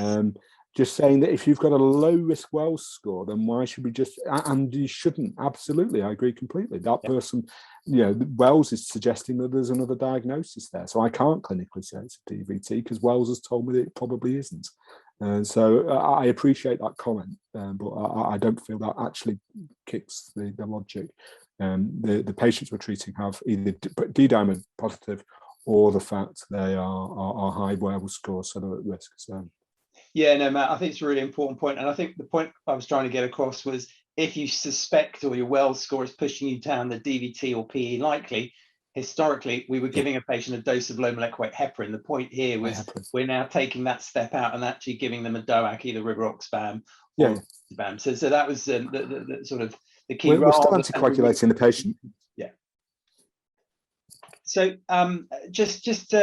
Just saying that if you've got a low risk Wells score, then why should we just, and you shouldn't, absolutely, I agree completely. That person, Wells is suggesting that there's another diagnosis there. So I can't clinically say it's a DVT because Wells has told me that it probably isn't. So I appreciate that comment, but I don't feel that actually kicks the logic. The patients we're treating have either Ddimer positive or the fact they are high Wells scores, so they're at risk. So. Yeah, no, Matt, I think it's a really important point. And I think the point I was trying to get across was, if you suspect or your Wells score is pushing you down the DVT or PE likely, historically we were giving a patient a dose of low molecular weight heparin. The point here was we're now taking that step out and actually giving them a DOAC, either rivaroxaban or rivaroxaban. So that was the sort of the key. We're still anticoagulating the patient. Yeah. So just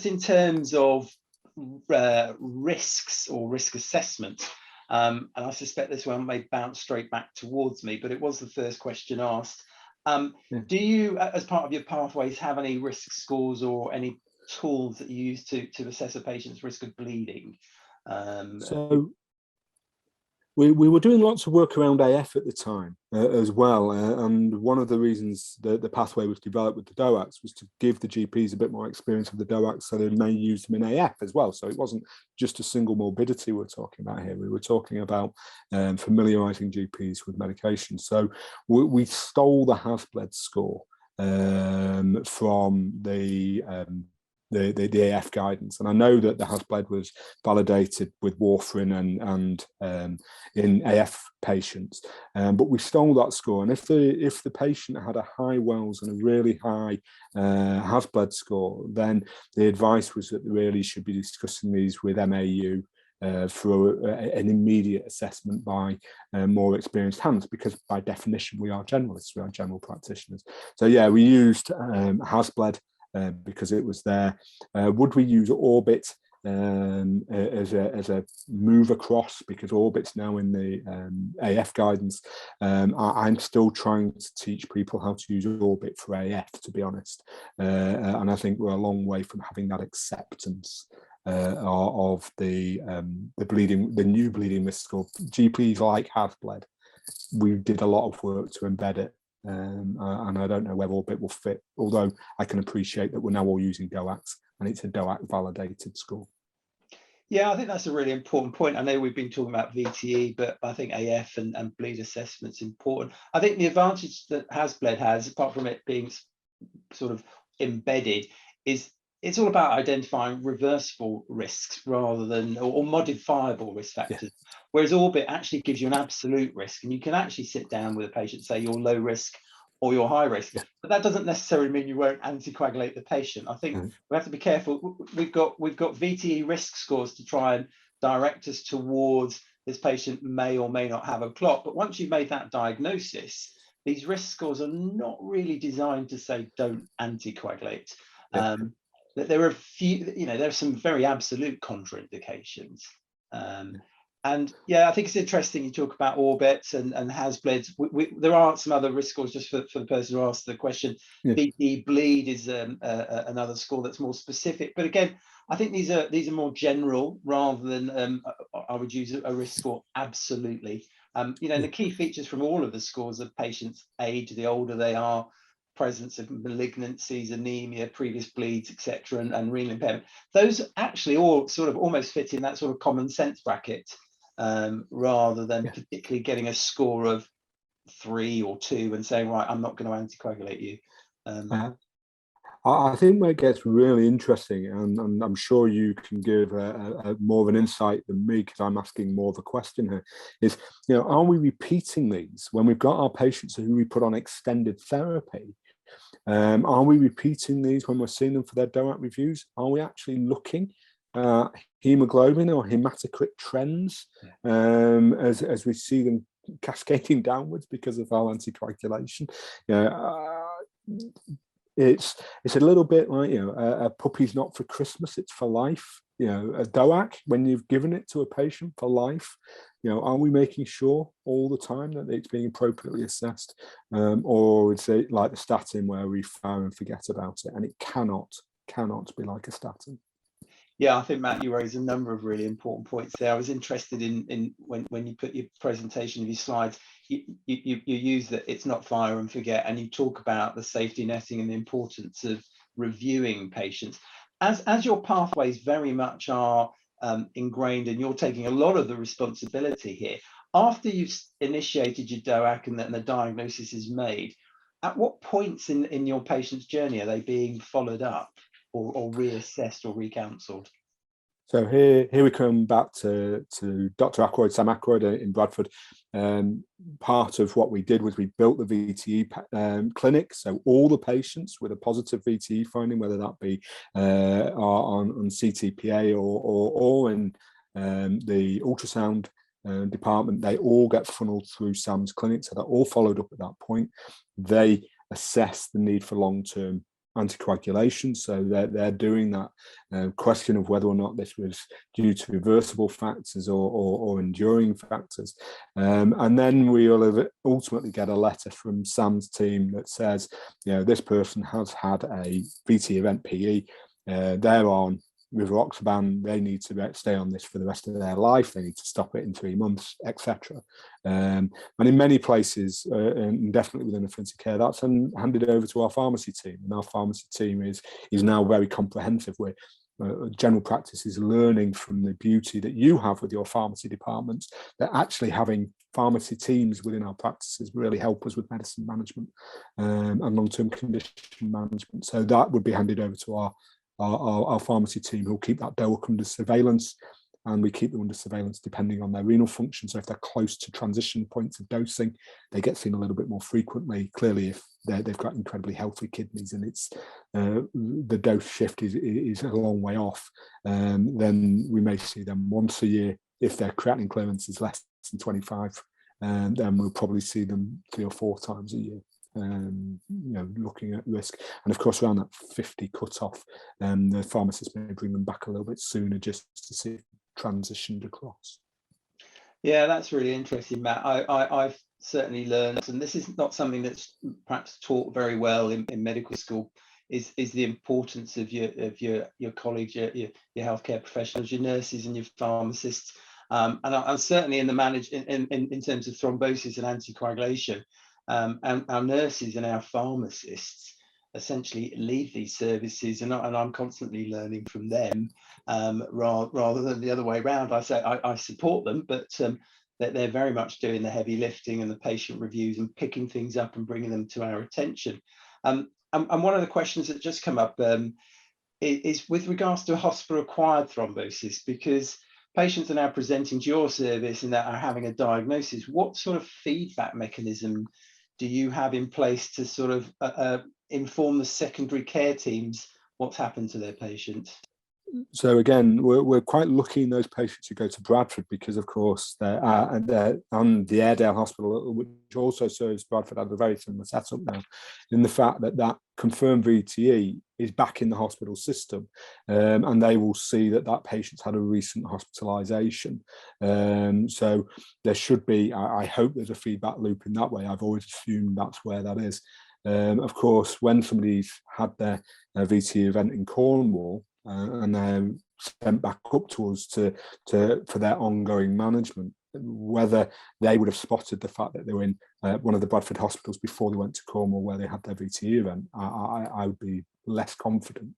in terms of risks or risk assessment, and I suspect this one may bounce straight back towards me, but it was the first question asked. Do you, as part of your pathways, have any risk scores or any tools that you use to assess a patient's risk of bleeding? So we were doing lots of work around AF at the time as well, and one of the reasons that the pathway was developed with the DOACs was to give the GPs a bit more experience of the DOACs so they may use them in AF as well. So it wasn't just a single morbidity we're talking about here. We were talking about familiarising GPs with medication. So we stole the HAS-BLED score from the AF guidance, and I know that the HAS-BLED was validated with warfarin and in AF patients, but we stole that score. And if the patient had a high Wells and a really high HAS-BLED score, then the advice was that they really should be discussing these with MAU for an immediate assessment by more experienced hands, because by definition we are generalists, we are general practitioners. So yeah, we used HAS-BLED because it was there. Would we use Orbit as a move across, because Orbit's now in the AF guidance? I'm still trying to teach people how to use Orbit for AF, to be honest, and I think we're a long way from having that acceptance of the new bleeding risk score. GPs like HAS-BLED. We did a lot of work to embed it. And I don't know whether Orbit will fit, although I can appreciate that we're now all using DOACs and it's a DOAC validated score. Yeah, I think that's a really important point. I know we've been talking about VTE, but I think AF and bleed assessment's important. I think the advantage that HAS-BLED has, apart from it being sort of embedded, is it's all about identifying reversible risks rather than or modifiable risk factors. Whereas Orbit actually gives you an absolute risk, and you can actually sit down with a patient, say you're low risk or you're high risk, but that doesn't necessarily mean you won't anticoagulate the patient. I think we have to be careful. We've got VTE risk scores to try and direct us towards this patient may or may not have a clot, but once you've made that diagnosis, these risk scores are not really designed to say don't anticoagulate. There are a few, there are some very absolute contraindications. And yeah, I think it's interesting you talk about Orbit and HAS-BLED. There are some other risk scores, just for the person who asked the question. VTE bleed is another score that's more specific. But again, I think these are more general rather than I would use a risk score absolutely. The key features from all of the scores of patients' age, the older they are, presence of malignancies, anemia, previous bleeds, etc., and renal impairment. Those actually all sort of almost fit in that sort of common sense bracket, rather than particularly getting a score of 3 or 2 and saying, right, I'm not going to anticoagulate you. I think where it gets really interesting, and I'm sure you can give a more of an insight than me, because I'm asking more of a question here, is, are we repeating these when we've got our patients who we put on extended therapy? Are we repeating these when we're seeing them for their DOAC reviews? Are we actually looking at hemoglobin or hematocrit trends as we see them cascading downwards because of our anticoagulation? It's a little bit like, a puppy's not for Christmas, it's for life. A DOAC, when you've given it to a patient for life, are we making sure all the time that it's being appropriately assessed? Or is it like the statin where we fire and forget about it? And it cannot be like a statin. Yeah, I think, Matt, you raised a number of really important points there. I was interested in when you put your presentation of your slides, you use that it's not fire and forget, and you talk about the safety netting and the importance of reviewing patients. As your pathways very much are ingrained, and you're taking a lot of the responsibility here, after you've initiated your DOAC and the diagnosis is made, at what points in your patient's journey are they being followed up or reassessed or recounseled? So here we come back to Dr. Ackroyd, Sam Ackroyd in Bradford. Part of what we did was we built the VTE clinic. So all the patients with a positive VTE finding, whether that be on CTPA or in the ultrasound department, they all get funneled through Sam's clinic. So they're all followed up at that point. They assess the need for long-term anticoagulation, so they're doing that question of whether or not this was due to reversible factors or enduring factors, and then we'll ultimately get a letter from Sam's team that says, this person has had a VT event PE, they're on rivaroxaban, they need to stay on this for the rest of their life, they need to stop it in 3 months, etc. And in many places, and definitely within offensive care, that's handed over to our pharmacy team, and our pharmacy team is now very comprehensive, where general practice is learning from the beauty that you have with your pharmacy departments, that actually having pharmacy teams within our practices really help us with medicine management and long-term condition management. So that would be handed over to our pharmacy team, who'll keep that DOAC under surveillance, and we keep them under surveillance depending on their renal function. So if they're close to transition points of dosing, they get seen a little bit more frequently. Clearly, if they've got incredibly healthy kidneys and it's the dose shift is a long way off, then we may see them once a year. If their creatinine clearance is less than 25, then we'll probably see them 3 or 4 times a year. Looking at risk, and of course around that 50 cutoff, the pharmacist may bring them back a little bit sooner just to see if transitioned across. Yeah, that's really interesting, Matt. I've certainly learned, and this is not something that's perhaps taught very well in medical school, is the importance of your colleagues, your healthcare professionals, your nurses and your pharmacists, and certainly in the in terms of thrombosis and anticoagulation. And our nurses and our pharmacists essentially lead these services, and I'm constantly learning from them, rather than the other way around. I support them, but they're very much doing the heavy lifting and the patient reviews and picking things up and bringing them to our attention. And one of the questions that just come up is with regards to hospital-acquired thrombosis, because patients are now presenting to your service and that are having a diagnosis. What sort of feedback mechanism do you have in place to sort of inform the secondary care teams what's happened to their patients? So again, we're quite lucky in those patients who go to Bradford, because of course they're on the Airedale Hospital, which also serves Bradford, has a very similar setup now, in the fact that confirmed VTE is back in the hospital system, and they will see that patient's had a recent hospitalisation. So there should be, I hope there's a feedback loop in that way. I've always assumed that's where that is. Of course, when somebody's had their VTE event in Cornwall, and then sent back up to us for their ongoing management, whether they would have spotted the fact that they were in one of the Bradford hospitals before they went to Cornwall where they had their VTE event, I would be less confident.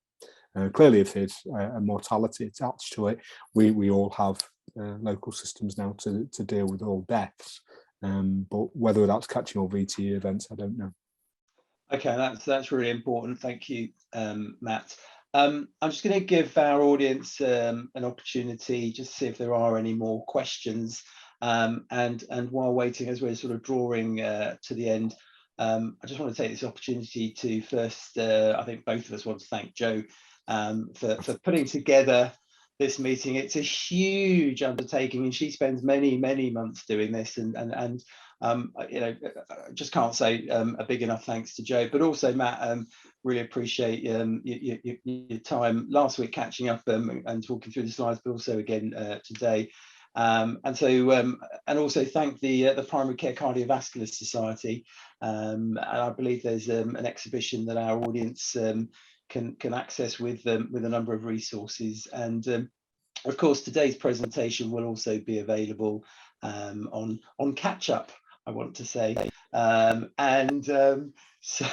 Clearly, if there's a mortality attached to it, we all have local systems now to deal with all deaths, but whether that's catching all VTE events, I don't know. Okay, that's really important. Thank you, Matt. I'm just going to give our audience an opportunity just to see if there are any more questions. And while waiting, as we're sort of drawing to the end, I just want to take this opportunity to first, I think both of us want to thank Jo for putting together this meeting. It's a huge undertaking, and she spends many months doing this, and I just can't say a big enough thanks to Jo. But also, Matt, really appreciate your time last week catching up and talking through the slides, but also again today. And also thank the Primary Care Cardiovascular Society. And I believe there's an exhibition that our audience can access with a number of resources. And of course, today's presentation will also be available on Catch Up, I want to say. So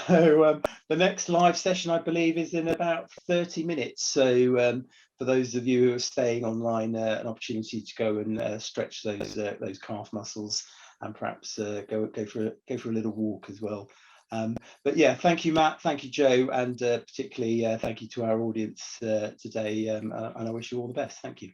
the next live session, I believe, is in about 30 minutes. So for those of you who are staying online, an opportunity to go and stretch those calf muscles, and perhaps go for a little walk as well. But yeah, thank you, Matt. Thank you, Joe, and particularly thank you to our audience today. And I wish you all the best. Thank you.